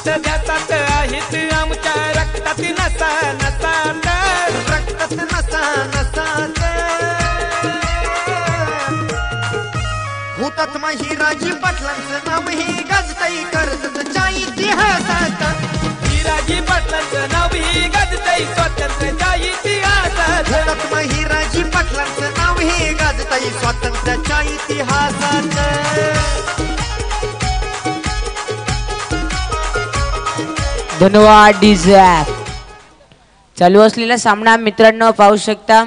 ध्यासात ध्यासात आहेत आमच्या रक्तात नसा नसात रक्तात नसा नसात हुतात्मा हिराजी पाटलांचं नाव हे गाजतंय कर्जतच्या इतिहासात हिराजी पाटलांचं नाव ही गाजतंय स्वातंत्र्याच्या इतिहासात हुतात्मा हिराजी पाटलांचं नाव हे गाजतंय स्वातंत्र्याच्या इतिहासात धन्यवाद डीजे चालू असलेला सामना मित्रांनो पाहू शकता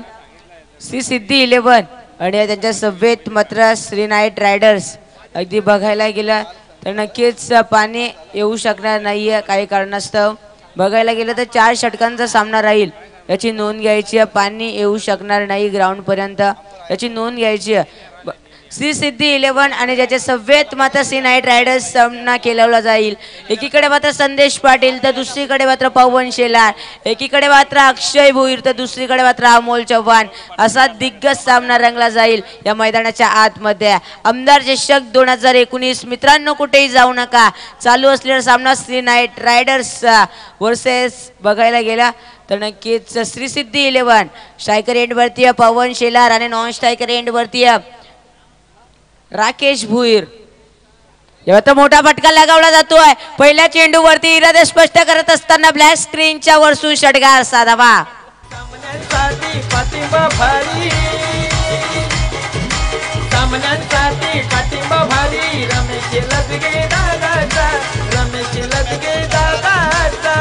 श्री सिद्धी 11 आणि त्यांच्या सभेत मात्र श्री नाईट रायडर्स अगदी बघायला गेलं तर नक्कीच पाणी येऊ शकणार नाहीये काही कारणास्तव बघायला गेलं तर 4 षटकांचा सामना राहील याची नोंद घ्यायची आहे पाणी येऊ शकणार नाही ग्राउंड पर्यंत याची नोंद घ्यायची आहे श्री सिद्धी 11 आणि ज्याच्या सभेत मात्र श्री नाईट रायडर्स सामना केला जाईल एकीकडे मात्र संदेश पाटील तर दुसरीकडे मात्र पवन शेलार एकीकडे मात्र अक्षय भोईर तर दुसरीकडे मात्र अमोल चव्हाण असा दिग्गज सामना रंगला जाईल या मैदानाच्या आतमध्ये आमदार चषक 2019 मित्रांनो कुठेही जाऊ नका चालू असलेला सामना श्री नाईट रायडर्स वर्सेस बघायला गेला तर नक्कीच श्री सिद्धी 11 स्ट्रायकर एंडवरती पवन शेलार आणि नॉन स्ट्रायकर एंडवरती राकेश भुईर जेव्हा तर मोठा फटका लगावला जातोय पहिल्या चेंडूवरती इरादे स्पष्ट करत असताना ब्लॅक स्क्रीनच्या वरसून षटकार साधावा सामन्यांसाठी पाठिंबा भारी सामन्यांसाठी पाठिंबा भारी रमेश लदगे दादाचा रमेश लदगे दादाचा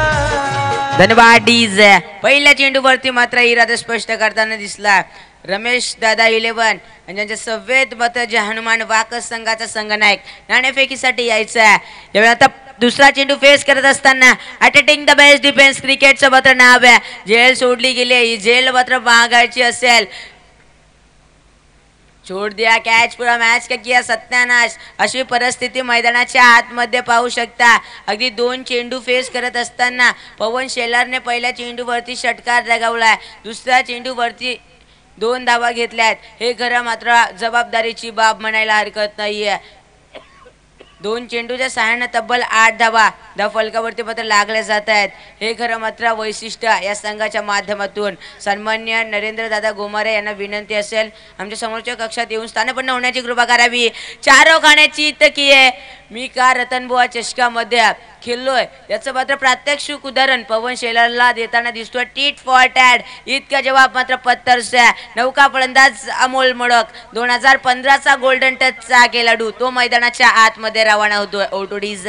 धन्यवाद डीजे पहिल्या चेंडूवरती मात्र इरादा स्पष्ट करताना दिसला रमेश दादा 11 आणि त्यांच्या सभेत मात्र जे हनुमान वाकस संघाचा संघनायक नाणेफेकीसाठी यायचा यावेळी आता दुसरा चेंडू फेस करत असताना अटॅकिंग द बेस्ट डिफेन्स क्रिकेटचं मात्र नाव आहे जेल सोडली गेली ही जेल मात्र मागायची असेल छोड़ दिया कॅच पुरा मॅच का किया सत्यानाश अशी परिस्थिती मैदानाच्या आतमध्ये पाहू शकता अगदी 2 चेंडू फेस करत असताना पवन शेलारने पहिल्या चेंडूवरती षटकार लगावलाय दुसऱ्या चेंडूवरती 2 धावा घेतल्यात हे खरं मात्र जबाबदारीची बाब म्हणायला हरकत नाहीये 2 चेंडूच्या सहाय्याने तब्बल 8 धावा फलकावरती मात्र लागल्या जात आहेत हे खरं मात्र वैशिष्ट्य या संघाच्या माध्यमातून सन्मान्य नरेंद्र दादा गोमारे यांना विनंती असेल आमच्या समोरच्या कक्षात येऊन स्थानपन्न होण्याची कृपा करावी चारो खाण्याची तकी आहे मी का रतनबुवा चषकामध्ये खेळलोय याचं मात्र प्रात्यक्षिक उदाहरण पवन शेलारला देताना दिसतोय टीट फॉर टॅड इतका जवाब मात्र पत्तरचा नौका फलंदाज अमोल मोडक 2015चा गोल्डन टचचा खेळाडू तो मैदानाच्या आतमध्ये रवाना होतोय ओटोडीज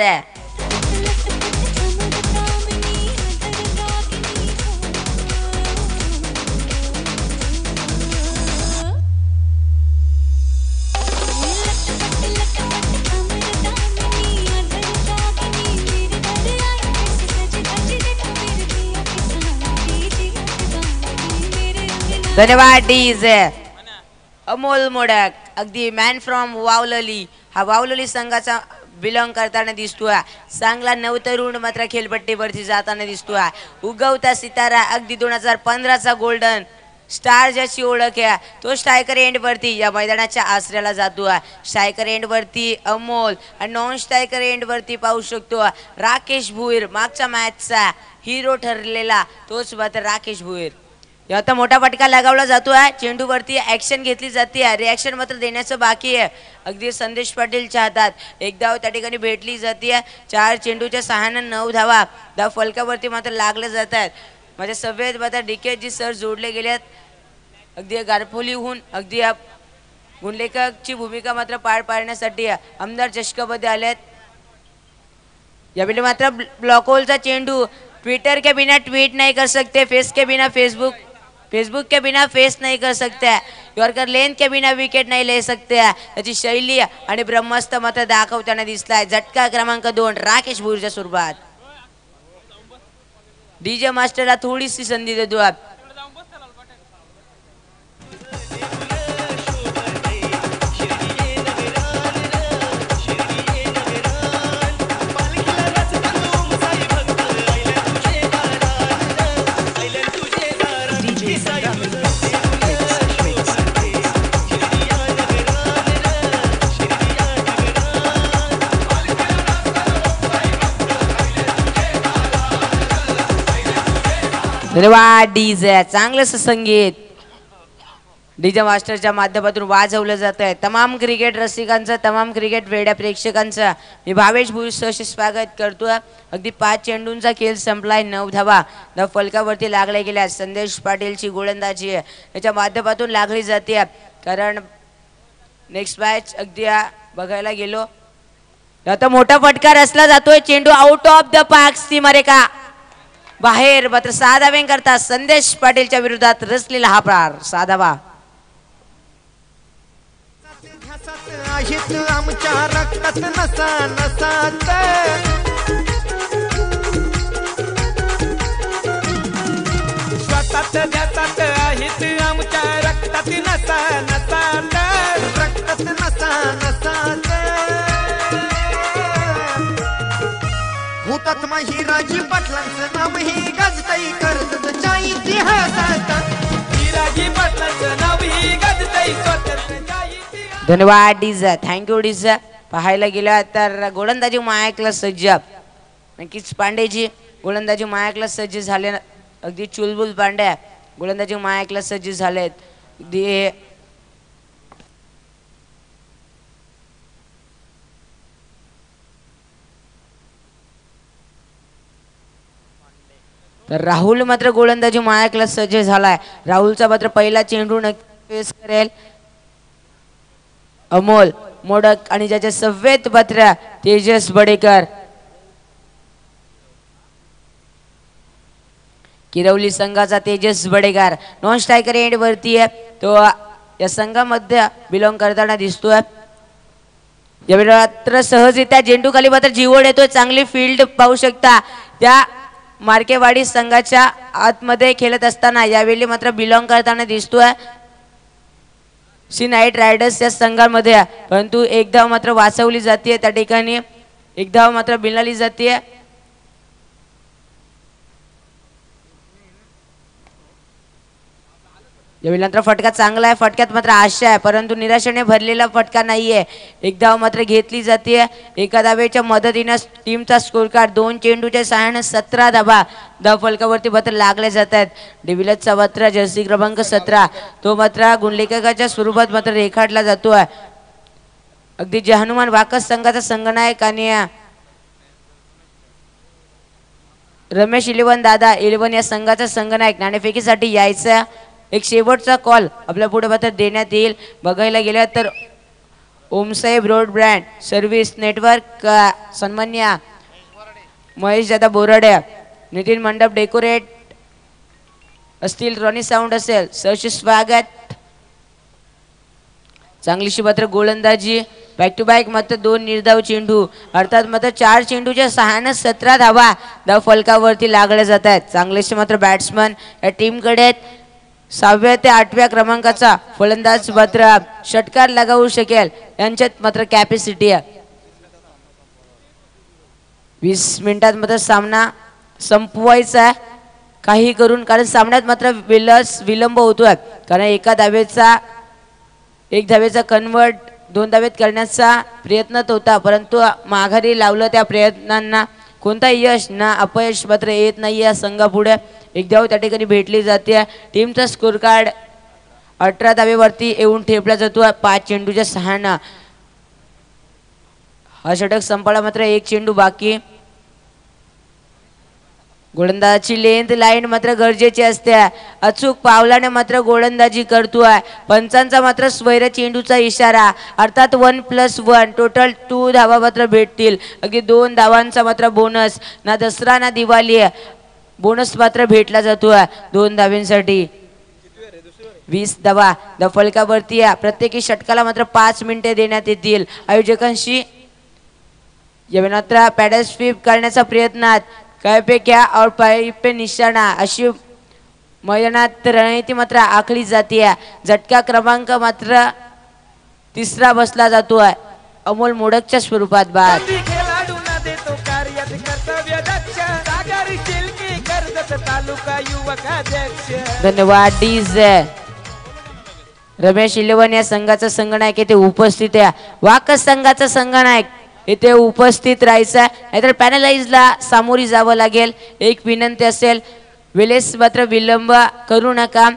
धन्यवाद डीजे अमोल मोडक अगदी मॅन फ्रॉम वावलली हा वावलली संघाचा बिलॉंग करताना दिसतोय चांगला नवतरुण मात्र खेळपट्टीवरती जाताना दिसतोय उगवता सितारा अगदी 2015चा गोल्डन स्टार ज्याची ओळख आहे तो स्ट्रायकर एंडवरती या मैदानाच्या आसऱ्याला जातोय स्ट्रायकर एंडवरती अमोल आणि नॉन स्ट्रायकर एंडवरती पाहू शकतो राकेश भुईर मागच्या मॅचचा हिरो ठरलेला तोच मात्र राकेश भुईर आता मोठा फटका लगावला जातोय चेंडूवरती ऍक्शन घेतली जाते रिॲक्शन मात्र देण्याचं बाकी आहे अगदी संदेश पाटीलच्या हातात एक धाव त्या ठिकाणी भेटली जाते 4 चेंडूच्या सहाय्याने 9 धावा फलकावरती मात्र लागले जात आहेत माझ्या सभेत मात्र डीकेजी सर जोडले गेलेत अगदी गारफोलीहून अगदी गुणलेखकची भूमिका मात्र पार पाडण्यासाठी आमदार चषकामध्ये आलेत यावेळी मात्र ब्लॉक होलचा चेंडू ट्विटर के बिना ट्वीट नहीं कर सकते फेस के बिना फेसबुक के बिना फेस नहीं कर सकते यॉर्कर लेन के बिना विकेट नहीं ले सकते त्याची शैली आणि ब्रह्मास्त्र मात्र दाखवताना दिसलाय झटका क्रमांक 2 राकेश भुईरच्या स्वरूपात डीजे मास्टरला थोडीशी संधी देतो धन्यवाद डीजे. चांगलंच संगीत डीजे मास्टरच्या माध्यमातून वाजवलं जात आहे. तमाम क्रिकेट रसिकांचं, तमाम क्रिकेट वेड्या प्रेक्षकांचं मी भावेश भुईसरशी स्वागत करतोय. अगदी 5 चेंडूंचा खेळ संपलाय. 9 धावा धाव फलकावरती लागल्या गेल्या. संदेश पाटीलची गोलंदाजी याच्या माध्यमातून लागली जाते, कारण नेक्स्ट मॅच अगदी बघायला गेलो आता मोठा फटका रचला जातोय. चेंडू आउट ऑफ द पार्क, सीमारेखा बाहेर. मात्र 6 धाव्यांकरता संदेश पाटीलच्या विरोधात रचलेला हा प्रहार 6 धावा. आहेत आमच्या रक्तात नसा नसात, स्वतःच ध्यासात आहेत आमच्या रक्तात नसा नसात, रक्तात नसा नसात. हुतात्मा हिराजी पाटलांचं नाव ही गाजताई कर्जतच्या इतिहासात. हिराजी पाटलांचं नाव ही गाजतंय स्वातंत्र्याच्या इतिहासात. धन्यवाद डीजा. थँक्यू डीजा. पाहायला गेला तर गोलंदाजी मायाकला सज्ज. नक्कीच पांडेजी गोलंदाजी मायाकला सज्ज झाले. अगदी चुलबुल पांड्या गोलंदाजी मायाकला सज्ज झालेत. अगदी तर राहुल मात्र गोलंदाजी मायाकला सज्ज झालाय. राहुलचा मात्र पहिला चेंडू नक्की फेस करेल अमोल मोडक आणि ज्याच्या सव्वेत पत्र तेजस बडेकर. किरवली संघाचा Tejas Badekar non striker end वरती आहे. तो या संघामध्ये बिलॉंग करताना दिसतोय. यावेळी मात्र सहजरित्या चेंडू खाली मात्र जीवड येतोय. चांगली फील्ड पाहू शकता त्या मार्केवाडी संघाच्या आतमध्ये खेळत असताना. यावेळी मात्र बिलॉंग करताना दिसतोय सी नाईट रायडर्स या संघामध्ये, परंतु एक धाव मात्र वाचवली जाते. त्या ठिकाणी एक धाव मात्र बिनली जाते. यावेळी नंतर फटका चांगला आहे. फटक्यात मात्र आशा आहे, परंतु निराशेने भरलेला फटका नाहीये. एक धाव मात्र घेतली जाते. एका धावेच्या मदतीने टीमचा स्कोर कार्ड 2 चेंडूच्या सहाय्याने 17 धावा धाव फलकावरती मात्र लागले जात आहेत. डिव्हिलियर्सचा मात्र जर्सी क्रमांक 17 तो मात्र गुणलेखकाच्या स्वरूपात मात्र रेखाटला जातोय. अगदी जे हनुमान वाकस संघाचा संघनायक आणि रमेश 11 दादा 11 या संघाचा संघनायक नाणेफेकीसाठी यायचा. एक शेवटचा कॉल आपल्या पुढे मात्र देण्यात येईल. बघायला गेल्या तर ओमसाहेब ब्रॉडबँड सर्व्हिस नेटवर्क सन्मान्य महेश दादा बोराडे, नितीन मंडप डेकोरेट असतील, रॉनी साऊंड असेल, सहर्ष स्वागत. चांगलीशी मात्र गोलंदाजी बॅक टू बॅक मात्र 2 निर्धाव चेंडू अर्थात मात्र 4 चेंडूच्या सहाय्याने 17 धावा धाव फलकावरती लागल्या जात आहेत. चांगलेसे मात्र बॅट्समन या टीमकडे 6व्या ते 8व्या क्रमांकाचा फलंदाज मात्र षटकार लगावू शकेल यांच्यात मात्र कॅपॅसिटी आहे. 20 मिनिटात मात्र सामना संपवायचा आहे काही करून, कारण सामन्यात मात्र विलंब होतोय. कारण एक धावेचा कन्वर्ट 2 धावेत करण्याचा प्रयत्न होता, परंतु माघारी लावलं. त्या प्रयत्नांना कोणता यश ना अपयश मात्र येत नाही. या संघापुढे एक धाव त्या ठिकाणी भेटली जाते. टीमचा स्कोर कार्ड 18 धावेवरती येऊन ठेपला जातो 5 चेंडूच्या सहाय्याने. हा षटक संपायला मात्र 1 चेंडू बाकी. गोलंदाजी लेंथ लाईन मात्र गरजेची असते. अचूक पावलाने मात्र गोलंदाजी करतोय. पंचांचा मात्र स्वैर चेंडूचा इशारा अर्थात 1+1 टोटल 2 धावा मात्र भेटतील. अगदी 2 धावांचा मात्र बोनस. ना दसरा ना दिवाळी बोनस मात्र भेटला जातोय 2 धाव्यांसाठी. 20 धावा धाव फलकावरती प्रत्येकी षटकाला मात्र 5 मिनिटे देण्यात येतील. आयोजकांशी यावेळी मात्र पॅडल स्वीप करण्याचा प्रयत्नात काय पे क्या और पाई पे निशाणा अशी मैदानात रणनीती मात्र आखली जाते. झटका क्रमांक मात्र 3रा बसला जातोय अमोल मोडकच्या स्वरूपात. बाद खेळाडूंना देतो कार्यात कर्तव्य दक्ष सागर शिल्पी कर्जत तालुका युवक अध्यक्ष. धन्यवाद डीजे. रमेश 11 या संघाचा संघनायक येथे उपस्थित आहे. वाकस संघाचा संघनायक इथे उपस्थित राहायचा, नाहीतर पॅनलाइजला सामोरी जावं लागेल. एक विनंती असेल वेळेस मात्र विलंब करू नका.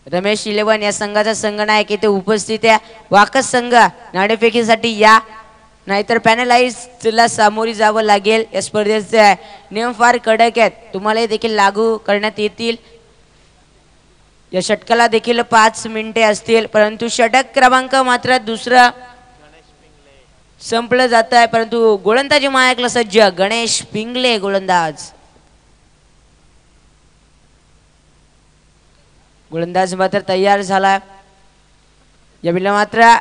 रमेश 11 या संघाचा संघनायक इथे उपस्थित आहे. वाकस संघ नाणेफेकीसाठी या, नाहीतर पॅनलाइजला सामोरी जावं लागेल. या स्पर्धेचे नियम फार कडक आहेत, तुम्हाला देखील लागू करण्यात येतील. या षटकाला देखील 5 मिनिटे असतील, परंतु षटक क्रमांक मात्र दुसरा संपलं जात आहे. परंतु गोलंदाजी मायकला सज्ज गणेश पिंगले गोलंदाज. गोलंदाज मात्र तयार झाला. यावेळी मात्र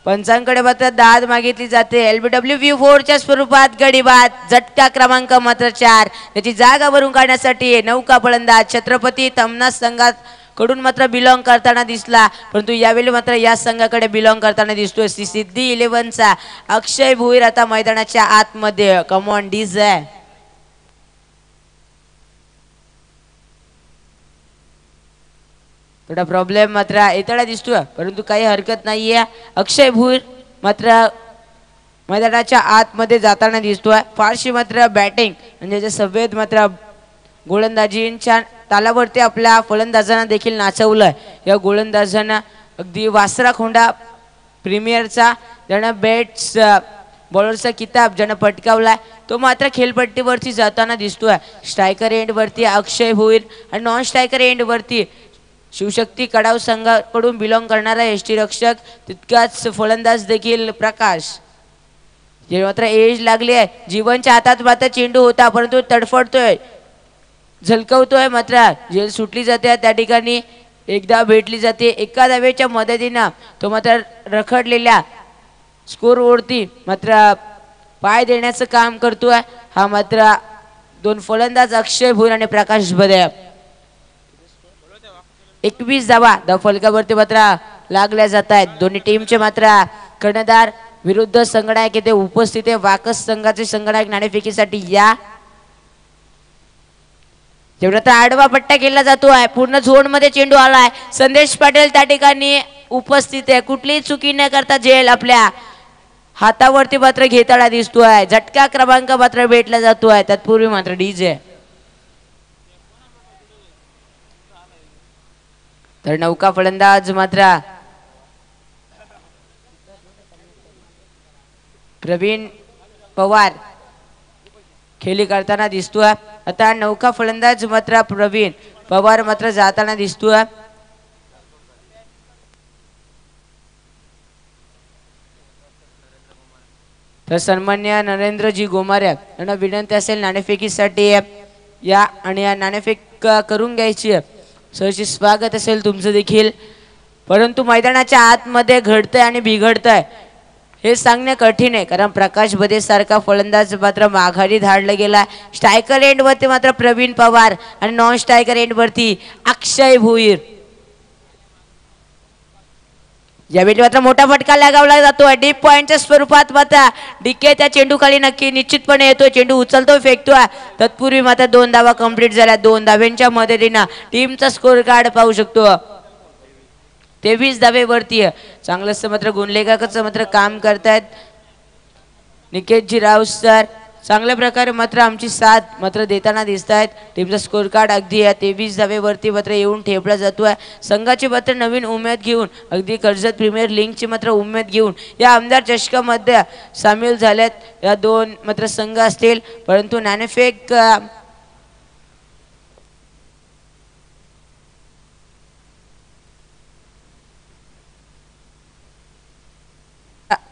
पंचांकडे मात्र दाद मागितली जाते. LBW च्या स्वरूपात गडी बाद. झटका क्रमांक मात्र 4. त्याची जागा भरून काढण्यासाठी नौका फलंदाज छत्रपती तमनास संघात कडून मात्र बिलॉंग करताना दिसला, परंतु यावेळी मात्र या संघाकडे बिलॉंग करताना दिसतोय. सिद्धी 11चा अक्षय भोईर आता मैदानाच्या आतमध्ये. Come on DJ. थोडा प्रॉब्लेम मात्र येताना दिसतोय, परंतु काही हरकत नाहीये. अक्षय भोईर मात्र मैदानाच्या आतमध्ये जाताना दिसतोय. फारशी मात्र बॅटिंग म्हणजे सफेद मात्र गोलंदाजींच्या तालावरती आपल्या फलंदाजांना देखील नाचवलंय. या गोलंदाजांना अगदी वासरा खोंडा प्रीमियरचा ज्यानं बेट्स बॉलरचा किताब ज्यानं पटकावलाय तो मात्र खेळपट्टीवरती जाताना दिसतोय. स्ट्रायकर एंड वरती अक्षय भोईर आणि नॉन स्ट्रायकर एंड वरती शिवशक्ती कडाव संघाकडून बिलॉंग करणारा यष्टीरक्षक तितकाच फलंदाज देखील प्रकाश. जे मात्र एज लागली आहे. जीवनच्या हातात मात्र चेंडू होता, परंतु तडफडतोय, झलकवतोय. मात्र जेल सुटली जाते त्या ठिकाणी एकदा भेटली जाते. एका धावेच्या मदतीनं तो मात्र रखडलेल्या स्कोरवरती मात्र पाय देण्याचं काम करतोय. हा मात्र दोन फलंदाज अक्षय भोईर आणि प्रकाश बदे. 21 धावा फलकावरती मात्र लागल्या जात आहेत. दोन्ही टीमचे मात्र कर्णधार विरुद्ध संघनायक येथे उपस्थित आहे. वाकस संघाचे संघनायक नाणेफेकीसाठी या. जेवढा तर आडवा पट्टा केला जातो आहे, पूर्ण झोन मध्ये चेंडू आलाय. संदेश पाटील त्या ठिकाणी उपस्थित आहे. कुठलीही चुकी न करता झेल आपल्या हातावरती मात्र घेताना दिसतोय. झटका क्रमांक मात्र भेटला जातोय. तत्पूर्वी मात्र डीजे. तर नौका फलंदाज मात्र प्रवीण पवार खेळी करताना दिसतोय. आता नौका फलंदाज मात्र प्रवीण पवार मात्र जाताना दिसतोय. तर सन्मान्य नरेंद्रजी गोमारे यांना विनंती असेल नाणेफेकीसाठी या आणि या नाणेफेक करून घ्यायची. सहर्ष स्वागत असेल तुमचं देखील. परंतु मैदानाच्या आतमध्ये घडतंय आणि बिघडतंय हे सांगणे कठीण आहे, कारण प्रकाश बदे सारखा फलंदाज मात्र माघारी धाडला गेला. स्ट्रायकर एंड वरती मात्र प्रवीण पवार आणि नॉन स्ट्रायकर एंड वरती अक्षय भोईर. यावेळी मात्र मोठा फटका लगावला जातोय. डीप पॉइंटच्या स्वरूपात मात्र डीके त्या चेंडू खाली नक्की निश्चितपणे येतोय. चेंडू उचलतोय, फेकतोय. तत्पूर्वी मात्र 2 धावा कंप्लीट झाल्या. 2 धाव्यांच्या मदतीनं टीमचा स्कोर कार्ड पाहू शकतो. 23 धावेवरती चांगलंच मात्र गुणलेखाचं मात्र काम करतायत निकेतजी राव सर. चांगल्या प्रकारे मात्र आमची साथ मात्र देताना दिसत आहेत. टीमचा स्कोर कार्ड अगदी 23 धावेवरती मात्र येऊन ठेपला जातोय. संघाची मात्र नवीन उमेद घेऊन अगदी कर्जत प्रीमियर लीगची मात्र उमेद घेऊन या आमदार चषकामध्ये सामील झाल्यात. या 2 मात्र संघ असतील, परंतु नाणेफेक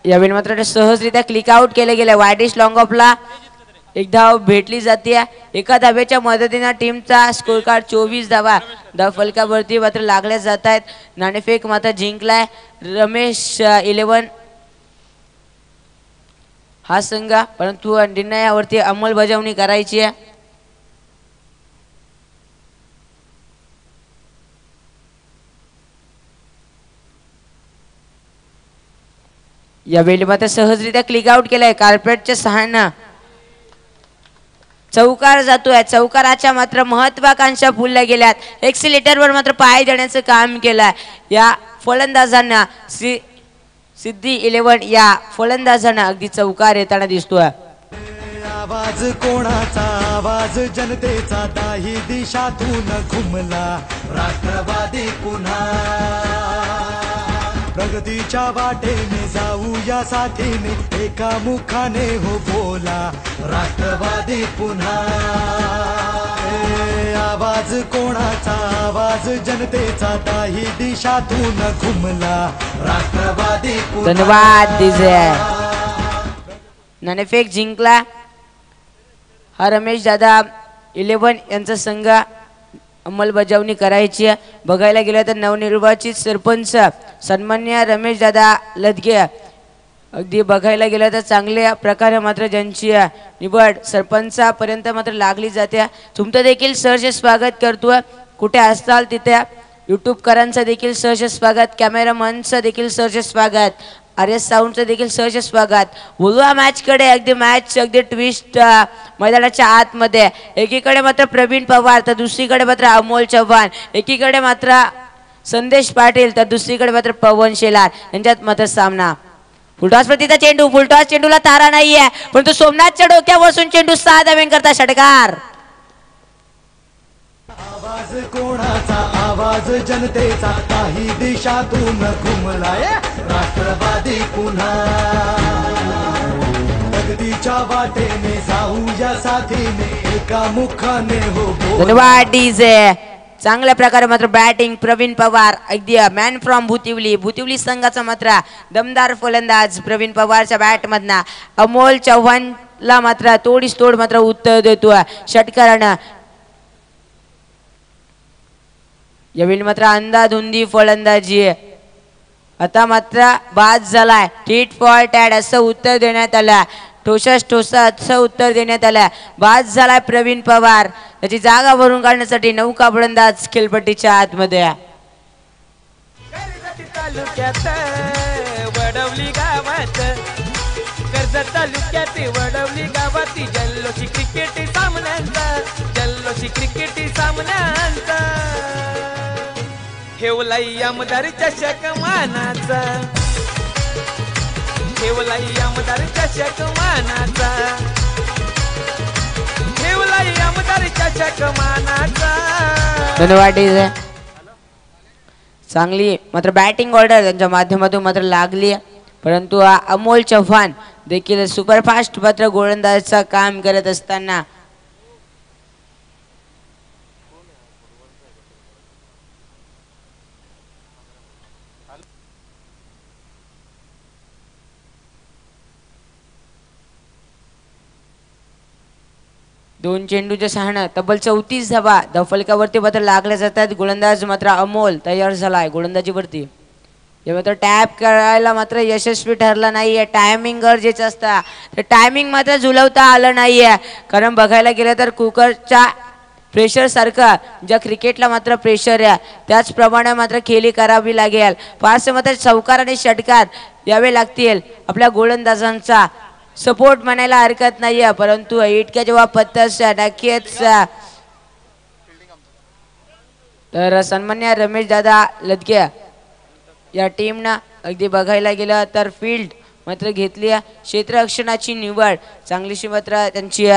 यावेळी मात्र सहजरित्या क्लिक आउट केले गेले. वायडिश लॉंग ऑफला एक धाव भेटली जाते. एका धावेच्या मदतीने टीमचा स्कोर कार्ड 24 धावा फलकावरती मात्र लागल्या जात आहेत. नाणेफेक मात्र जिंकलाय रमेश 11 हा संघ, परंतु निर्णयावरती अंमलबजावणी करायची आहे. यावेळी मात्र सहजरित्या क्लिक आउट केलाय. कार्पेटच्या सहाय्यानं चौकार जातोय. चौकाराच्या मात्र महत्वाकांक्षा फुलल्या गेल्यात. एक्सिलेटरवर मात्र पाय देण्याचं काम केलंय या फलंदाजांना. सिद्धी 11 या फलंदाजांना अगदी चौकार येताना दिसतोय. आवाज कोणाचा आवाज जनतेचा दाही दिशातून घुमला राष्ट्रवादी पुन्हा प्रगतीच्या वाटेने जाऊया साथीने एका मुखाने हो बोला राष्ट्रवादी पुन्हा आवाज कोणाचा आवाज जनतेचा दाही दिशातून घुमला राष्ट्रवादी पुन्हा धन्यवाद डीजे नाणेफेक जिंकला हा रमेश दादा 11 यांचा संघ अंमलबजावणी करायची बघायला गेलं तर नवनिर्वाचित सरपंच सन्मान्य रमेश दादा लदगे अगदी बघायला गेलं तर चांगल्या प्रकारे मात्र ज्यांची निवड सरपंचापर्यंत मात्र लागली जाते तुमचं देखील सहर्ष स्वागत करतो कुठे असताल तिथे यूट्यूबकरांचं देखील सहर्ष स्वागत कॅमेरामनचं देखील सहर्ष स्वागत आर्य साऊंडचं देखील सहर्ष स्वागत बोलूया मॅचकडे अगदी मॅच अगदी ट्विस्ट मैदानाच्या आतमध्ये एकीकडे मात्र प्रवीण पवार तर दुसरीकडे मात्र अमोल चव्हाण एकीकडे मात्र संदेश पाटील तर दुसरीकडे मात्र पवन शेलार यांच्यात मात्र सामना फुलटॉस प्रतिचा चेंडू फुलटॉस चेंडूला तारा नाहीये परंतु सोमनाथच्या डोक्यावर बसून चेंडू 6 धावें करता षटकार आवाज कोणाचा आवाज जनतेचा काही दिशातून घुमलाय राष्ट्रवादी पुन्हा प्रगतीच्या वाटेने जाऊया साथीने एका मुखाने हो धन्यवाद डीजे चांगल्या प्रकारे मात्र बॅटिंग प्रवीण पवार अगदी मॅन फ्रॉम भुतिवली संघाचा मात्र दमदार फलंदाज प्रवीण पवारच्या बॅट मधना अमोल चव्हाणला मात्र तोडीस तोड मात्र उत्तर देतो षटकारानं यावेळी मात्र अंधाधुंदी फलंदाजी आता मात्र बाद झालाय टीट फॉर टॅड असं उत्तर देण्यात आलं ठोसा असं उत्तर देण्यात आलं बाद झालाय प्रवीण पवार त्याची जागा भरून काढण्यासाठी नौका फलंदाज खेळपट्टीच्या आतमध्ये तालुक्यात वडवली गावात कर्जत तालुक्यात वडवली गावात जल्लोषी क्रिकेट सामन्यांचा ठेवलाई आमदार चषक मानाचा ठेवलाई आमदार चषक मानाचा ठेवलाई आमदार चषक मानाचा धन्यवाद चांगली मात्र बॅटिंग ऑर्डर त्यांच्या माध्यमातून मात्र लागली परंतु अमोल चव्हाण देखील सुपरफास्ट मात्र गोलंदाजाचं काम करत असताना दोन चेंडूचे सहाणं तब्बल 34 धावा धावफलकावरती मात्र लागल्या जातात गोलंदाज मात्र अमोल तयार झालाय गोलंदाजीवरती मात्र टॅप करायला मात्र यशस्वी ठरला नाहीये टायमिंग गरजेचं असतं तर टायमिंग मात्र झुलवता आलं नाहीये कारण बघायला गेलं तर कुकरच्या प्रेशर सारखं ज्या क्रिकेटला मात्र प्रेशर आहे त्याचप्रमाणे मात्र खेळी करावी लागेल फारसे मात्र चौकार आणि षटकार यावे लागतील आपल्या गोलंदाजांचा सपोर्ट म्हणायला हरकत नाहीये परंतु इतक्या जेव्हा पत्तस नक्कीच तर सन्मान्य रमेश दादा लदगे या टीमनं अगदी बघायला गेलं तर फील्ड मात्र घेतली क्षेत्ररक्षणाची निवड चांगलीशी मात्र त्यांची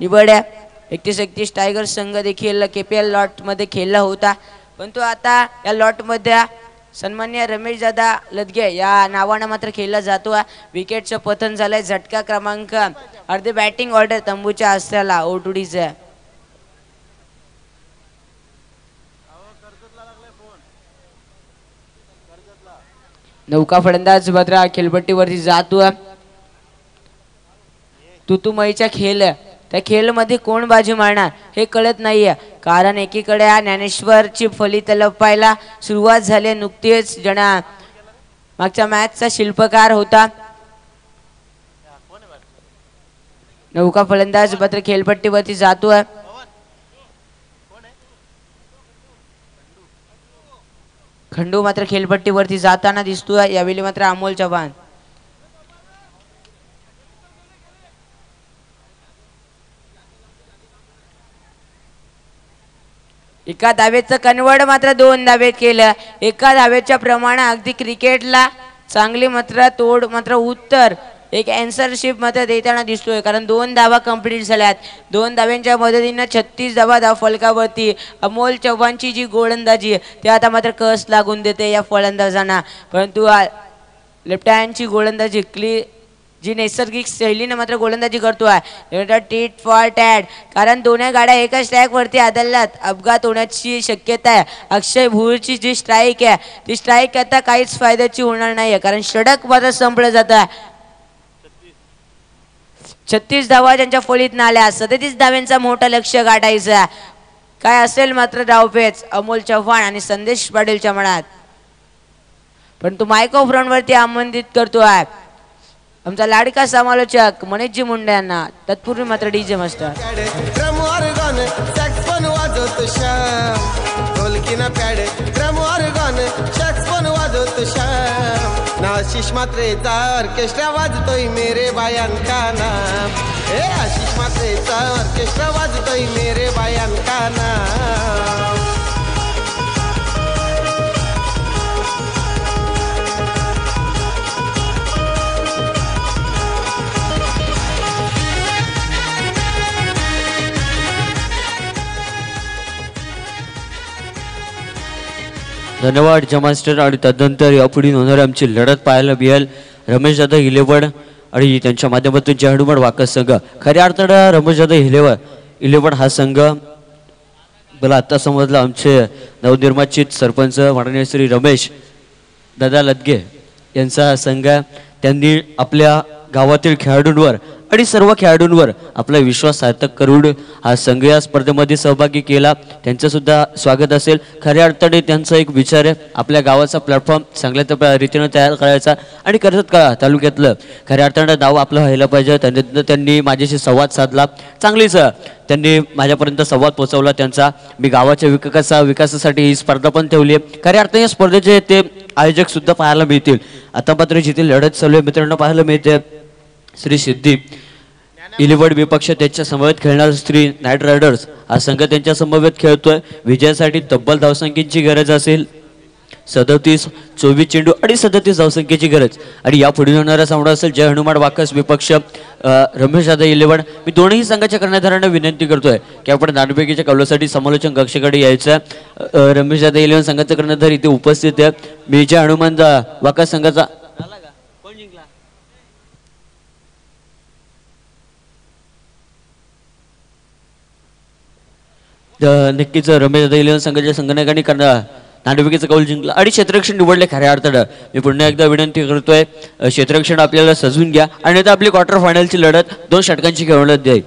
निवड आहे 31 टायगर संघ देखील KPL लॉट मध्ये खेळला होता परंतु आता या लॉट मध्ये सन्मान्य रमेश दादा लदगे या नावानं मात्र खेळला जातो विकेटचं पतन झालंय झटका क्रमांक अर्धे बॅटिंग ऑर्डर तंबूच्या असल्याला ओटुडीचे नौका फलंदाज मात्र खेळपट्टीवरती जातो तुतुमईच्या खेळ त्या खेळमध्ये कोण बाजी मारणार हे कळत नाहीये कारण एकीकडे ज्ञानेश्वरची फली तलपायला सुरुवात झाली नुकतीच जना मागच्या मॅचचा शिल्पकार होता नौका फलंदाज मात्र खेळपट्टीवरती जातोय खंडू मात्र खेळपट्टीवरती जाताना दिसतोय यावेळी मात्र अमोल चव्हाण एका धावेचं कन्वर्ट मात्र 2 धावेत केलं एका धावेच्या प्रमाणे अगदी क्रिकेटला चांगली मात्र तोड मात्र उत्तर एक अँसरशिप मात्र देताना दिसतोय, कारण 2 धावा कंप्लीट झाल्यात. 2 धाव्यांच्या मदतीनं 36 धावा धाव फलकावरती. अमोल चव्हाणची जी गोलंदाजी ते आता मात्र कस लागून देते या फलंदाजांना, परंतु लेफ्ट हँडची गोलंदाजी जी नैसर्गिक शैलीने मात्र गोलंदाजी करतोय. टीट फॉर टॅट, कारण दोन्ही गाड्या एकाच ट्रॅकवरती आदळल्यात, अपघात होण्याची शक्यता आहे. अक्षय भूरची जी स्ट्राईक आहे ती स्ट्राईक आता काहीच फायद्याची होणार नाही, कारण षटक मात्र संपलं जात आहे. 36 धावा ज्यांच्या फळीत आल्या, 37 धाव्यांचा मोठा लक्ष्य गाठायचं. काय असेल मात्र डावपेच अमोल चव्हाण आणि संदेश पाटीलच्या मनात, परंतु मायक्रोफोनवरती आमंत्रित करतोय आमचा लाडका समालोचक मनीषजी मुंडे यांना. तत्पूर्वी मात्र डीजे मास्टर आशिष मात्रेचा ऑर्केस्ट्रा वाजतोय मेरे बायान का नाम. आशिष मात्रेचा ऑर्केस्ट्रा वाजतोय मेरे बायान का नाम. धन्यवाद जमास्टर. आणि तदनंतर यापुढे होणारी आमची लढत पाहायला मिळेल रमेश दादा 11 आणि त्यांच्या माध्यमातून जय हनुमान वाकस संघ. खऱ्या अर्थानं रमेश दादा 11 हा संघ मला आता समजलं आमचे नवनिर्वाचित सरपंच माननीय श्री रमेश दादा लदगे यांचा हा संघ. त्यांनी आपल्या गावातील खेळाडूंवर आणि सर्व खेळाडूंवर आपला विश्वास सार्थक करून हा संघ या स्पर्धेमध्ये सहभागी केला. त्यांचं सुद्धा स्वागत असेल. खऱ्या अर्थाने त्यांचा एक विचार आहे आपल्या गावाचा प्लॅटफॉर्म चांगल्या रीतीने तयार करायचा आणि कर्जत तालुक्यातलं खऱ्या अर्थानं नाव आपलं व्हायला पाहिजे. त्यांनी माझ्याशी संवाद साधला, चांगलीच त्यांनी माझ्यापर्यंत संवाद पोहोचवला त्यांचा. मी गावाच्या विकासासाठी ही स्पर्धा पण ठेवली आहे. खऱ्या अर्थाने या स्पर्धेचे ते आयोजक सुद्धा पाहायला मिळतील. आता मात्र जिथे लढत चालू आहे मित्रांनो पाहायला मिळते श्री सिद्धी 11 विपक्ष त्यांच्या समवेत खेळणार श्री नाईट रायडर्स हा संघ त्यांच्या समवेत खेळतोय. विजयासाठी तब्बल धावसंख्येची गरज असेल. 37, 24 चेंडू आणि 37 धावसंख्येची गरज. आणि या पुढे होणारा सामना असेल जय हनुमान वाकस विपक्ष रमेश दादा 11. मी दोन्ही संघाच्या कर्णधारांना विनंती करतोय की आपण नाणेफेकीच्या कौलासाठी समालोचन कक्षाकडे यायचं. रमेश दादा 11 संघाचा कर्णधार इथे उपस्थित आहे. मी जय हनुमान वाकस संघाचा नक्कीच रमेश दादा 11 संघाच्या संघटनांनी नाणेफेकीचा कौल जिंकला आणि क्षेत्ररक्षण निवडले. खऱ्या अर्थानं मी पुन्हा एकदा विनंती करतोय क्षेत्ररक्षण आपल्याला सजवून घ्या आणि आता आपली क्वार्टर फायनलची लढत 2 षटकांची खेळवण्यात जाईल.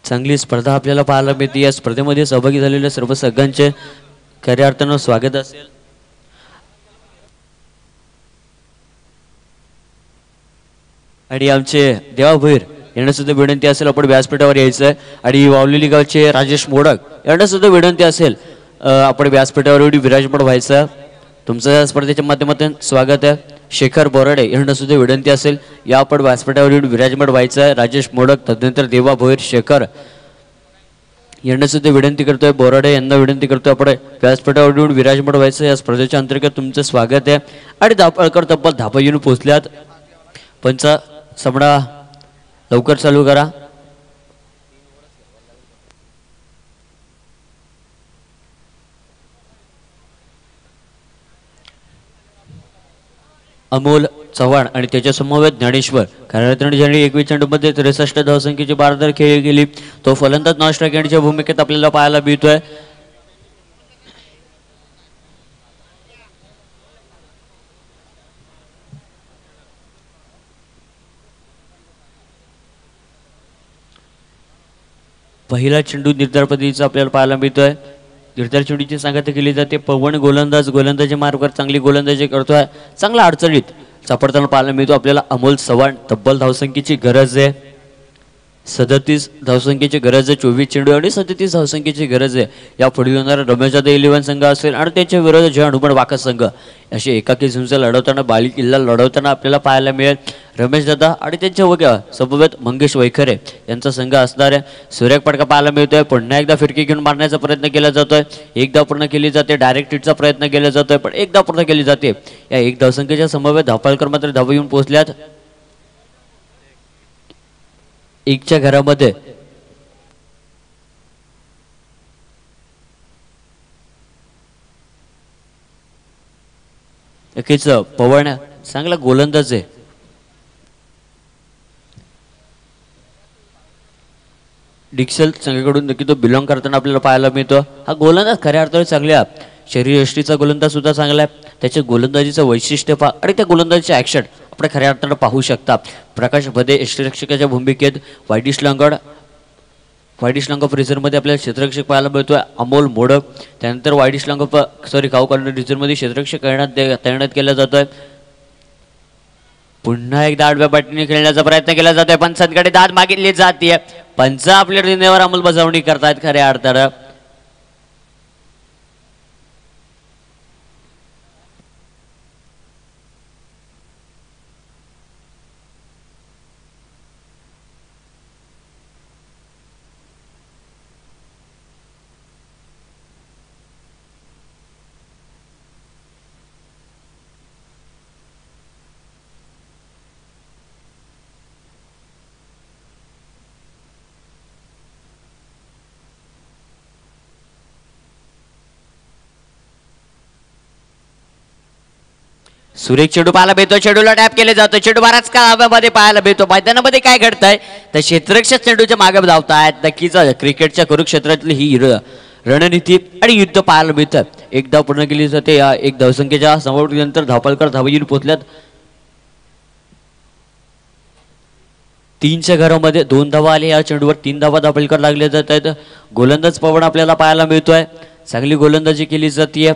चांगली स्पर्धा आपल्याला पाहायला मिळते. या स्पर्धेमध्ये सहभागी झालेल्या सर्व संघांचे खऱ्या अर्थानं स्वागत असेल. आणि आमचे देवा भोईर यांना सुद्धा विनंती असेल आपण व्यासपीठावर यायचं आहे. आणि वावलेली गावचे राजेश मोडक यांना सुद्धा विनंती असेल आपण व्यासपीठावर एवढी विराजमान व्हायचं. तुमचं या स्पर्धेच्या माध्यमातून स्वागत आहे. शेखर बोराडे यांना सुद्धा विनंती असेल या आपण व्यासपीठावर एवढी विराजमान व्हायचं आहे. राजेश मोडक तदनंतर देवा भोईर शेखर यांना सुद्धा विनंती करतोय. बोराडे यांना विनंती करतोय आपण व्यासपीठावर येऊन विराजमान व्हायचं. या स्पर्धेच्या अंतर्गत तुमचं स्वागत आहे. आणि धापळकर तब्बल धापा येऊन पोहोचल्यात. पंच सामना लवकर चालू करा. अमोल चव्हाण आणि त्याच्या समवेत ज्ञानेश्वर खऱ्या ज्यांनी 21 चेंडूमध्ये 63 धावसंख्येची बारदार खेळी केली. तो फलंदाज नॉन स्ट्रायक एंडच्या भूमिकेत आपल्याला पाहायला मिळतोय. पहिला चेंडू निर्धार पद्धतीचा आपल्याला पाहायला मिळतोय. निर्धार चेंडूची सांगता केली जाते. पवन गोलंदाजी मार्गावर चांगली गोलंदाजी करतोय. चांगला अडचणीत सापडताना पाहायला मिळतो आपल्याला अमोल चव्हाण. तब्बल धावसंख्येची गरज आहे. 37 धावसंख्येची गरज आहे, 24 चेंडू आणि 37 धावसंख्येची गरज आहे. या पुढील होणारा रमेश जाधव 11 संघ असेल आणि त्याच्या विरोधात जय हनुमान वाकस संघ अशी एकाकी झुंज लढवताना बाली किल्ला लढवताना आपल्याला पाहायला मिळेल. रमेश दादा आणि त्यांच्या वगैरे समवेत मंगेश वैखरे यांचा संघ असणार आहे. सुरेख पटका पाहायला मिळतोय. पुन्हा एकदा फिरकी घेऊन मारण्याचा प्रयत्न केला जातोय. एकदा पूर्ण केली जाते. डायरेक्ट हिटचा प्रयत्न केला जातोय पण एकदा पूर्ण केली जाते. या एक धावसंख्येच्या समवेत धावपाळकर मात्र धाव येऊन पोहोचल्यात. एकच्या घरामध्ये नक्कीच पवन चांगला गोलंदाज आहे. डिक्सल संघाकडून नक्की तो बिलॉंग करताना आपल्याला पाहायला मिळतो. हा गोलंदाज खऱ्या अर्थाने चांगल्या शरीरयष्टीचा गोलंदाज सुद्धा चांगला आहे. त्याच्या गोलंदाजीचं वैशिष्ट्य पहा आणि त्या गोलंदाजीचे ॲक्शन आपण खऱ्या अर्थानं पाहू शकता. प्रकाश भदे यष्टीरक्षकाच्या भूमिकेत वायडिश लांगा रिझर्वमध्ये आपल्याला क्षेत्ररक्षक पाहायला मिळतोय. अमोल मोडक त्यानंतर वायडिश लांगा काऊ कॉर्नर रिझर्वमध्ये क्षेत्ररक्षक तैनात केला जातोय. पुन्हा एकदा आडव्या पाठीने खेळण्याचा प्रयत्न केला जातोय. पंचांकडे दाद मागितली जाते. पंच आपल्या निर्णयावर अंमलबजावणी करतायत खऱ्या अर्थानं. सुरेख चेंडू पाहायला मिळतो. चेंडूला टॅप केले जातो. चेंडू बराच काळामध्ये पाहायला मिळतो. मैदानामध्ये काय घडतंय तर क्षेत्ररक्षक चेंडूच्या मागे धावतायत. नक्कीच क्रिकेटच्या कुरुक्षेत्रातली ही रणनीती आणि युद्ध पाहायला मिळतं. एक धाव पूर्ण केली जाते. या एक धावसंख्येच्या समाप्तीनंतर धावपाळकर धावहीर पोहोचल्यात. 3च्या घरामध्ये 2 धावा आले. या चेंडूवर 3 धावा धावपाळकर लागले जात आहेत. गोलंदाज पवन आपल्याला पाहायला मिळतोय. चांगली गोलंदाजी केली जाते.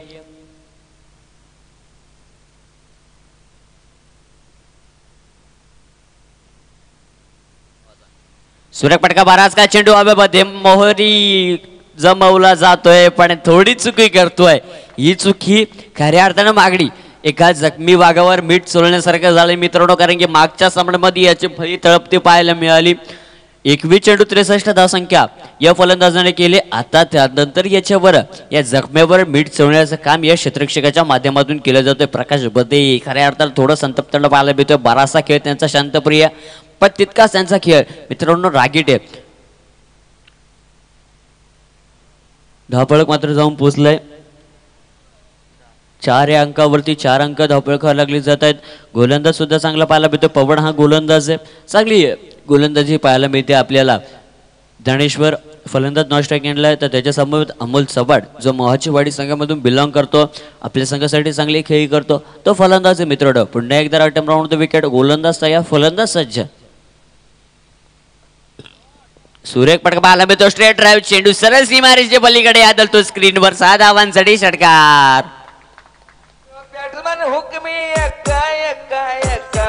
सुरेख पटका बराच का चेंडू हवेमध्ये मोहरी जमवला जातोय पण थोडी चुकी करतोय. ही चुकी खऱ्या अर्थानं मागणी एका जखमी वाघावर मीठ चोळण्यासारखं झालंय मित्रांनो. कारण की मागच्या सामन्यामध्ये याची फळी तळपती पाहायला मिळाली. 21 चेंडू 63 धावसंख्या या फलंदाजाने केले. आता त्यानंतर याच्यावर या जखमेवर मीठ चोळण्याचं काम या क्षेत्ररक्षकाच्या माध्यमातून केलं जातंय. प्रकाश बदे खऱ्या अर्थानं थोडं संतप्त पाहायला मिळतोय. बराचसा खेळ त्यांचा शांतप्रिय पण तितकाच त्यांचा खेळ मित्रांनो रागीट आहे. धावपळक मात्र जाऊन पोहोचलंय. 4 या अंकावरती 4 अंक धावपळक लागली जात आहेत. गोलंदाज सुद्धा चांगला पाहायला मिळतो. पवन हा गोलंदाज आहे. चांगली गोलंदाजी पाहायला मिळते आपल्याला. ज्ञानेश्वर फलंदाज नॉन स्ट्राईक एंडला तर त्याच्या समोर अमोल चव्हाण जो मोहाचीवाडी संघामधून बिलॉंग करतो. आपल्या संघासाठी चांगली खेळी करतो तो फलंदाज आहे मित्रांनो. पुन्हा एकदा अटेम्प्ट राऊंड द विकेट. गोलंदाज तयार फलंदाज सज्ज. सुरेख पटका पाहायला मिळतो. स्ट्रेट ड्राईव्ह चेंडू सरळ सीमारेषेच्या पलीकडे आदळतो स्क्रीनवर. 6 धावांसाठी षटकार. बॅट्समन हुकमी एक्का एक्का एक्का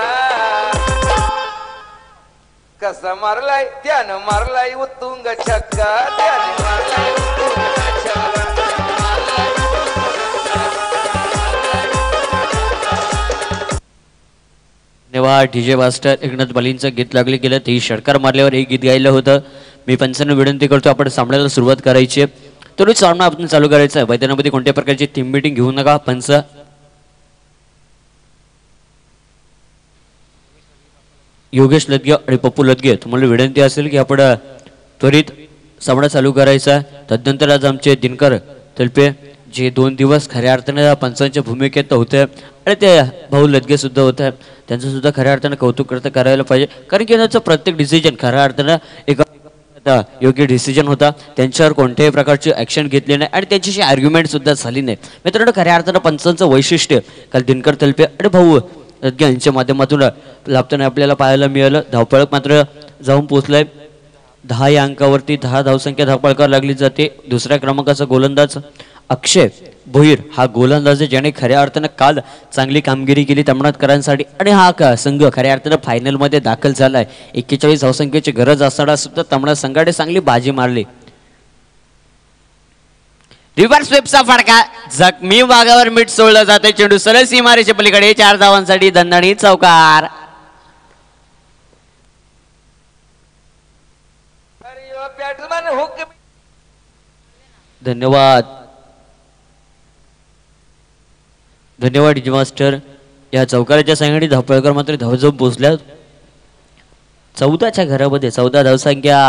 कसा मारलाय त्यानं मारलाय उत्तुंग छक्का. त्याने मारलाय उत्तुंग छक्का. धन्यवाद डीजे मास्टर एकनाथ बालींचं गीत लागले गेलं. ते षटकार मारल्यावर हे गीत गायलं होतं. मी पंचांना विनंती करतो आपण सामन्याला सुरुवात करायची आहे. तरी सामना आपण चालू करायचा आहे. मैदानामध्ये कोणत्या प्रकारची टीम मीटिंग घेऊ नका. पंच योगेश लदगे आणि पप्पू लदगे तुम्हाला विनंती असेल की आपण त्वरित सामना चालू करायचा. तदनंतर आज आमचे दिनकर तलपे जे 2 दिवस खऱ्या अर्थाने पंचांच्या भूमिकेत होते आणि ते भाऊ लदगे सुद्धा होते. त्यांचं सुद्धा खऱ्या अर्थानं कौतुक करायला पाहिजे. कारण की त्यांचं प्रत्येक डिसिजन खऱ्या अर्थानं एक योग्य डिसिजन होता. त्यांच्यावर कोणत्याही प्रकारची ॲक्शन घेतली नाही आणि त्यांच्याशी आर्ग्युमेंट सुद्धा झाली नाही. मित्रांनो खऱ्या अर्थानं पंचांचं वैशिष्ट्य काल दिनकर तलपे आणि भाऊ लदगे यांच्या माध्यमातून लाभताना आपल्याला पाहायला मिळालं. धावपळक मात्र जाऊन पोहोचलाय. 10 या अंकावरती 10 धावसंख्या धावपळकार लागली जाते. दुसऱ्या क्रमांकाचा गोलंदाज अक्षय भोईर हा गोलंदाज ज्याने खऱ्या अर्थानं काल चांगली कामगिरी केली तमनाथकरांसाठी आणि हा संघ खऱ्या अर्थानं फायनलमध्ये दाखल झालाय. 41 धावसंख्येची गरज असताना सुद्धा तमनाथ संघाने चांगली बाजी मारली. रिव्हर्स स्वीपचा फटका जखमी भागावर मीठ सोडलं जाते. चेंडू सरळ सीमारेच्या पलीकडे 4 धावांसाठी दणदणीत चौकार. धन्यवाद धन्यवाद डीजे मास्टर. या चौकाराच्या संघाने धापळकर मात्र धावजम पोहोचल्या. 14च्या घरामध्ये 14 धावसंख्या.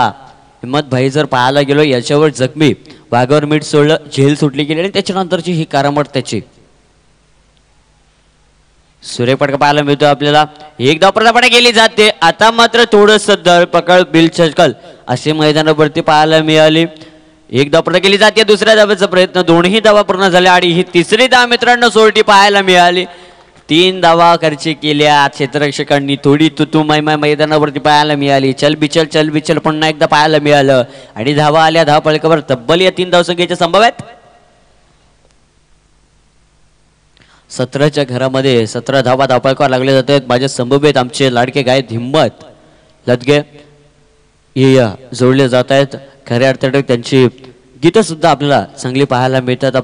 हिम्मत भाई जर पाहायला गेलो याच्यावर जखमी वाघावर मीठ सोडलं, झेल सुटली गेली आणि त्याच्यानंतरची ही करामत त्याची. सूर्यपटका पाहायला मिळतो आपल्याला. एक धाव प्रदापणे गेली जाते. आता मात्र थोडस धरपकड बिल चकल असे मैदानावरती पाहायला मिळाली. एक धाव पूर्ण केली जाते. दुसऱ्या धावेचा प्रयत्न, दोन्ही धावा पूर्ण झाल्या आणि ही तिसरी धाव मित्रांनो सोडती पाहायला मिळाली. 3 धावा खर्च केल्या क्षेत्ररक्षकांनी. थोडी तुतू मैमाय मैदानावरती पाहायला मिळाली. चल बिचल पुन्हा एकदा पाहायला मिळालं आणि धावा आल्या धाव फलकावर. तब्बल या 3 धावसंख्येच्या संभव आहेत. 17च्या घरामध्ये 17 धावा धावफलकावर लागले जात आहेत. माझे संभवित आमचे लाडके गायक हिम्मत लदगे हे जोडले जात आहेत. खऱ्या अर्थाने त्यांची गीतं सुद्धा आपल्याला चांगली पाहायला मिळतात.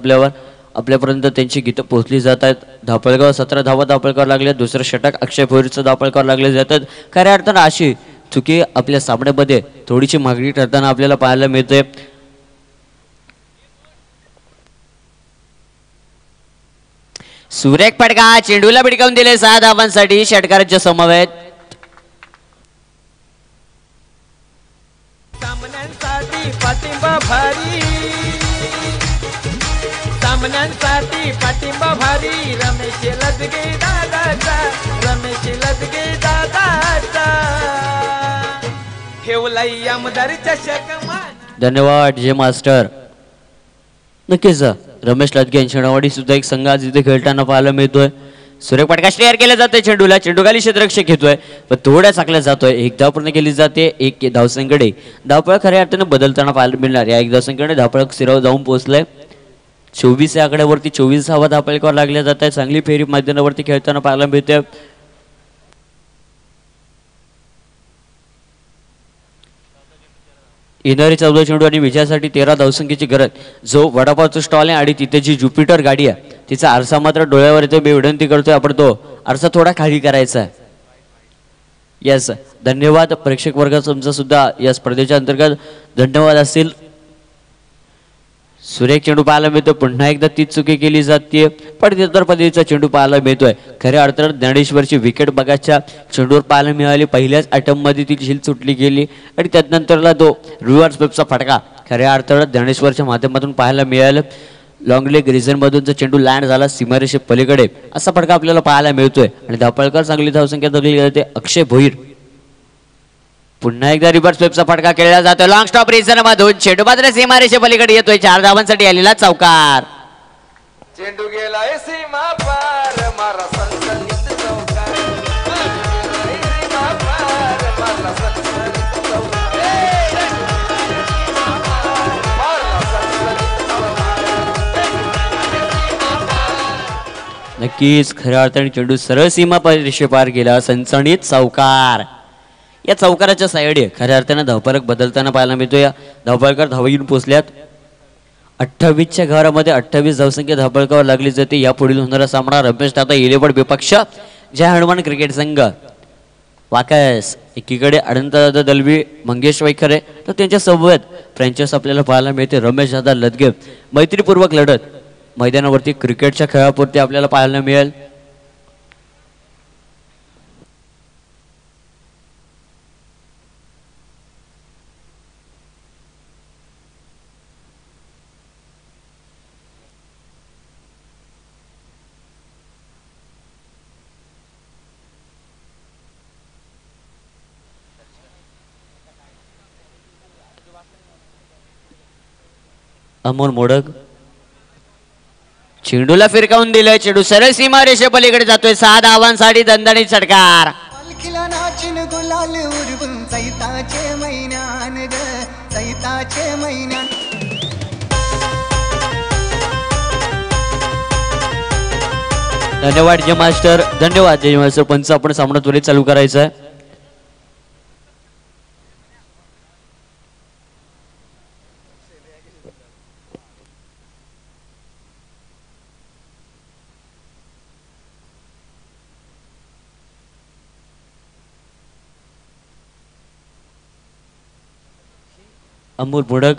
आपल्यापर्यंत त्यांची गीतं पोहोचली जात आहेत. धावफलकावर 17 धावा धावफलकावर लागल्या. दुसरं षटक अक्षय भोईरचं धावफलकावर लागले जातात. खऱ्या अर्थानं अशी चुकी आपल्या सामन्यामध्ये थोडीशी मागणी ठरताना आपल्याला पाहायला मिळते. सुरेख फटका चेंडूला भिडकावून दिले. 6 धावांसाठी षटकाराच्या समवेत. सामन्यांसाठी पाठिंबा भारी, सामन्यांसाठी पाठिंबा भारी. रमेश लदगे दादाचा, रमेश लदगे दादाचा ठेवलाई आमदार चषक मान. धन्यवाद जे मास्टर. नक्कीच रमेश लदगे यांची नावाडी सुद्धा एक संघ आज इथे खेळताना पाहायला मिळतोय. सूर्यपटका क्लिअर केला जातोय चेंडूला. चेंडूखाली क्षेत्ररक्षक घेतोय पण थोड्या चाकल्या जातोय. एक धाव पूर्ण केली जाते. एक धावसंख्येकडे धावफलक खऱ्या अर्थाने बदलताना पाहायला मिळणार. या एक धावसंख्येकडे धावफलक स्थिरावर जाऊन पोहोचलाय. 24 या आकड्यावरती 24 धावा धावफलकावर लागल्या जात आहेत. चांगली फेरी मैदानावरती खेळताना पाहायला मिळते. येणारी 14 चेंडू आणि विजयासाठी 13 धावसंख्येची गरज. जो वडापावचं स्टॉल आहे आणि तिथे जी ज्युपिटर गाडी आहे तिचा आरसा मात्र डोळ्यावर येतो. मी विनंती करतोय आपण तो आरसा थोडा खाली करायचा आहे. यस धन्यवाद प्रेक्षक वर्ग तुमचा सुद्धा या स्पर्धेच्या अंतर्गत धन्यवाद असतील. सुरेख चेंडू पाहायला मिळतो. पुन्हा एकदा तीच चुकी केली जाते पण इतर पद्धतीचा चेंडू पाहायला मिळतोय. खऱ्या अर्थात ज्ञानेश्वरची विकेट बघाच्या चेंडूवर पाहायला मिळाली. पहिल्याच अटेम्प्ट मध्ये ती झील सुटली गेली आणि त्यानंतरला तो रिव्हर्स स्वीपचा फटका खऱ्या अर्थात ज्ञानेश्वरच्या माध्यमातून पाहायला मिळालं. लॉंग लेग रिझन मधूनचा चेंडू लँड झाला सीमारेषे पलीकडे असा फटका आपल्याला पाहायला मिळतोय आणि धावफलकावर चांगली धावसंख्या धरली जाते. अक्षय भोईर पुन्हा एकदा रिव्हर्स स्वीपचा फटका केला जातो. लॉंग स्टॉप रिझन मधून चेंडू मात्र सीमारेषे पलीकडे येतोय. 4 धावांसाठी आलेला चौकार. चेंडू गेलाय सीमा पार मारा सनसनीत चौकार. सीमा पार मारा सनसनीत चौकार. नक्कीच खऱ्या अर्थाने चेंडू सरळ सीमा परिरेषे पार गेला. सनसणीत चौकार. या चौकाराच्या साईडे खऱ्या अर्थानं धावफलक बदलताना पाहायला मिळतो. या धावफलकावर धावा येऊन पोहोचल्यात. 28च्या घरामध्ये 28 धावसंख्या धावफलकावर लागली जाते. या पुढील होणारा सामना रमेश दादा इलेवड विपक्ष जय हनुमान क्रिकेट संघ वाकस. एकीकडे अनंतदादा दलवी मंगेश वैखरे तर त्यांच्या सोबत फ्रँचाइज आपल्याला पाहायला मिळते रमेश दादा लदगे. मैत्रीपूर्वक लढत मैदानावरती क्रिकेटच्या खेळापुरती आपल्याला पाहायला मिळेल. अमोल मोडक चेंडूला फिरकावून दिलंय. चेंडू सरळ सीमा रेषे पलीकडे जातोय. 6 धावांसाठी दणदणीत षटकार. पालखीला नाचिन गुलाल उडवून चैताचे महिन्यान ग चैताचे महिन्यान. धन्यवाद जय मास्टर, धन्यवाद जय मास्टर. पंच आपण सामना त्वरित चालू करायचा आहे. अमोल बुडक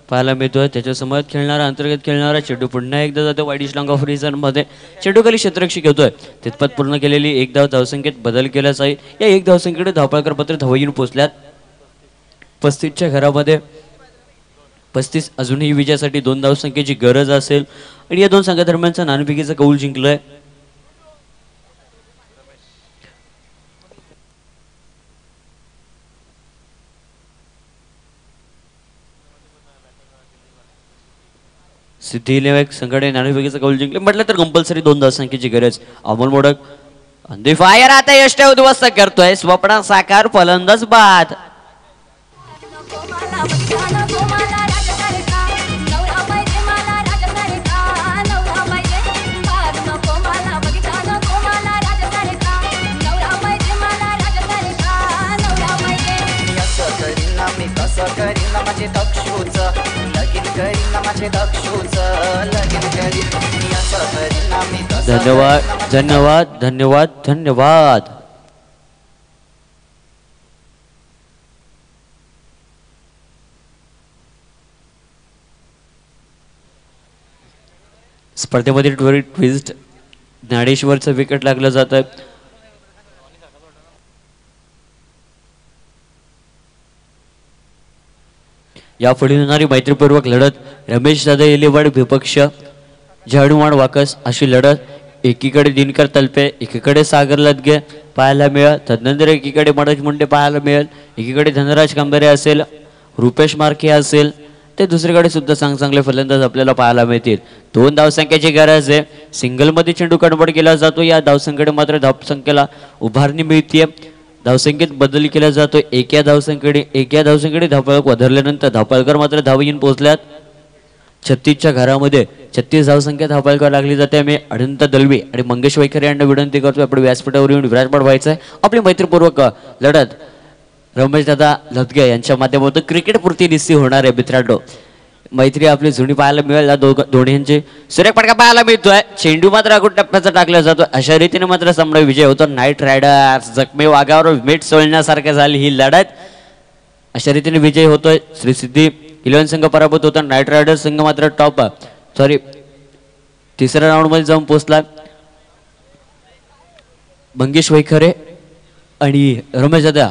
पाहायला मिळतोय. त्याच्या समोर खेळणारा अंतर्गत खेळणारा चेंडू पुन्हा एकदा जातो वाईट लॉंग ऑफ रिझन मध्ये. चेंडू खाली क्षेत्ररक्षक घेतोय. तितपत पूर्ण केलेली एक धाव धावसंख्येत बदल केला जाईल. या एक धावसंख्येकडे धावपाळकर पत्र धावा येऊन पोहोचल्यात 35च्या घरामध्ये. 35 अजूनही विजयासाठी 2 धावसंख्येची गरज असेल आणि या दोन संघादरम्यानचा नाणेफेकीचा कौल जिंकलाय. सिद्धी इलेव्हन संघाने नाणेफेकीचा कौल जिंकले म्हटलं तर कंपल्सरी 2 धावसंख्येची गरज. अमोल मोडक अंधी फायर आता यष्ट उद्ध्वस्त करतोय. स्वप्न साकार फलंदाज बाद. धन्यवाद धन्यवाद धन्यवाद धन्यवाद. स्पर्धेमध्ये त्वरित ट्विस्ट ज्ञानेश्वरचं विकेट लागलं जात आहे. यापुढे होणारी मैत्रीपूर्वक लढत रमेश दादा येलेवाड विपक्ष झाडूवाड वाकस अशी लढत. एकीकडे दिनकर तलपे एकीकडे सागर लदगे पाहायला मिळेल. तदनंतर एकीकडे मनोज मुंडे पाहायला मिळेल. एकीकडे धनराज कांबरे असेल, रुपेश मार्के असेल, ते दुसरीकडे सुद्धा चांगले फलंदाज आपल्याला पाहायला मिळतील. 2 धावसंख्येची गरज आहे. सिंगलमध्ये चेंडू कन्वर्ट केला जातो. या धावसंख्येकडे मात्र धावसंख्येला उभारणी मिळते. धावसंख्येत बदल केला जातो. एका धावसंख्येने धावपाळक वधरल्यानंतर धावपाळकर मात्र धाव येऊन पोहोचल्यात. 36च्या घरामध्ये 36 धावसंख्या धावपाळकर लागली जाते. मी अनंत दलवी आणि मंगेश वैखरे यांना विनंती करतो आपण व्यासपीठावर येऊन विराजमान व्हायचं आहे. आपली मैत्रीपूर्वक लढत रमेश दादा लदगे यांच्या माध्यमातून क्रिकेट पुरती निस्ती होणार आहे. मित्रांनो मैत्री आपली जुनी पाहायला मिळेल. दोन्हींची सुरेख पटका पाहायला मिळतोय. चेंडू मात्र अगोदर टप्प्याचा टाकला जातो. अशा रीतीने मात्र सामना विजय होतो. नाईट रायडर्स जखमी वाघावर मीठ सोडण्यासारखे झाली ही लढत. अशा रीतीने विजय होतोय. श्री सिद्धी इलेव्हन संघ पराभूत होता. नाईट रायडर्स संघ मात्र तिसऱ्या राऊंड मध्ये जाऊन पोहोचला. मंगेश वैखरे आणि रमेश दादा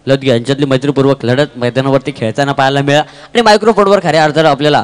लदगे यांच्यातली मैत्रीपूर्वक लढत मैदानावरती खेळताना पाहायला मिळाला आणि मायक्रोफोनवर खऱ्या अर्थानं आपल्याला